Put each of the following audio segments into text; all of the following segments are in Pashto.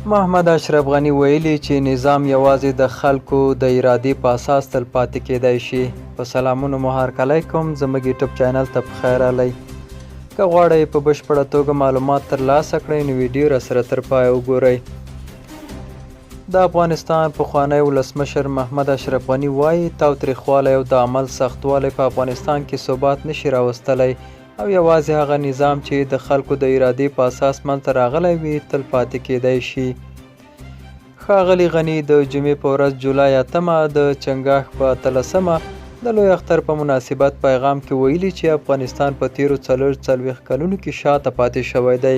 محمد اشرف غني ویلي چې نظام یوازې د خلکو د ارادې په اساس تل پاتې کیدای شي. په سلامونو مو هرکلی کوم، زموږ یوټیوب چینل ته پخیر راغلی. که غواړئ په بشپړه توګه معلومات ترلاسه کړئ نو ویډیو راسره تر پایه وګورئ. د افغانستان پخوانی ولسمشر محمد اشرف غني وایي تاوتریخوالی او د عمل سختوالی په افغانستان کې ثبات نشي راوستلی او یوازې هغه نظام چې د خلکو د ارادې په اساس منځته راغلی وي تل پاتې کیدای شي. ښاغلي غني د جمعې په ورځ جولای 8 د چنګاښ په 13 د لوی اختر په مناسبت پیغام کې ویلي چې افغانستان په تیرو 40 کلونو کې شاته پاتې شوی دی.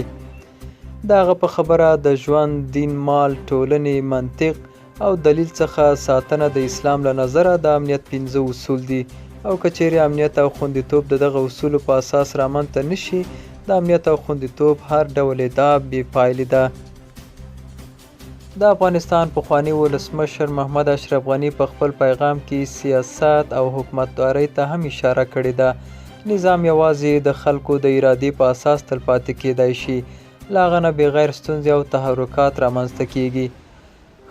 د هغه په خبره د ژوند، دین، مال، ټولنې منطق او دلیل څخه ساتنه د اسلام له نظره د امنیت 15 اصول دي او که چیرې امنیت او خوندیتوب د دغه اصولو په اساس رامنځته نشي، د امنیت او خوندیتوب هر ډول ادعا بې پایلې ده. د افغانستان پخوانی ولسمشر محمد اشرف غني په خپل پیغام کې سیاست او حکومتدارۍ ته هم اشاره کړې ده. نظام یوازې د خلکو د ارادې په اساس تل پاتې کیدای شي، له هغه نه بغیر ستونزې او تحرکات رامنځته کیږي.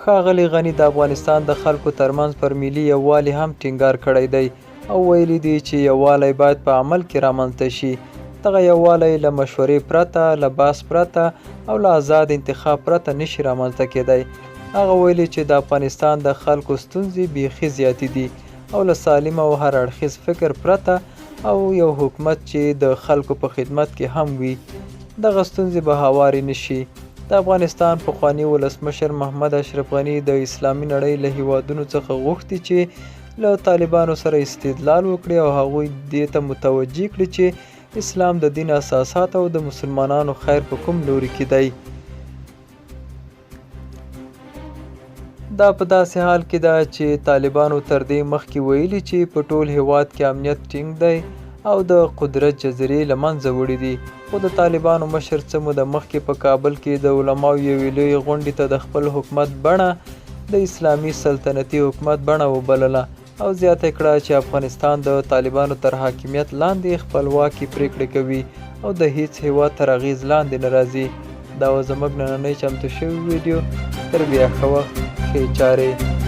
ښاغلي غني د افغانستان د خلکو ترمنځ پر ملي یووالي هم ټینګار کړی دی او ویلي دی چې یووالی باید په عمل کې رامنځته شي. دغه یووالی له مشورې پرته، له بحث پرته او له آزاد انتخاب پرته نشي رامنځته کیدی. هغه ویلي چې د افغانستان د خلکو ستونزې بیخي زیاتې دي او له سالم او هر اړخیز فکر پرته او یو حکومت چې د خلکو په خدمت کې هم وي دغه ستونزې به هوارې نشي. د افغانستان پخوانی ولسمشر محمد اشرف غني د اسلامي نړۍ له هیوادونو څخه غوښتي چې له طالبانو سره استدلال وکړي او هغوی دې ته متوجه کړي چې اسلام د دین اساسات او د مسلمانانو خیر په کوم لوري کې دی. دا په داسې حال کې ده چې طالبانو تر دې مخکې ویلي چې په ټول هیواد کې امنیت ټینګ دی او د قدرت جزیرې له منځه وړي دي. خو د طالبانو مشر څه موده مخکې په کابل کې د علماو یوې لویې غونډې ته د خپل حکومت بڼه د اسلامي سلطنتي حکومت بڼه وبلله او زیاته کړه چې افغانستان د طالبانو تر حاکمیت لاندې خپلواکي پریکړې کوي او د هیڅ هیواد تر اغیز لاندې نه راځي. دا و زموږ نننۍ چمتو شوی ویډیو. تر بیا ښه وخت، ښې چارې.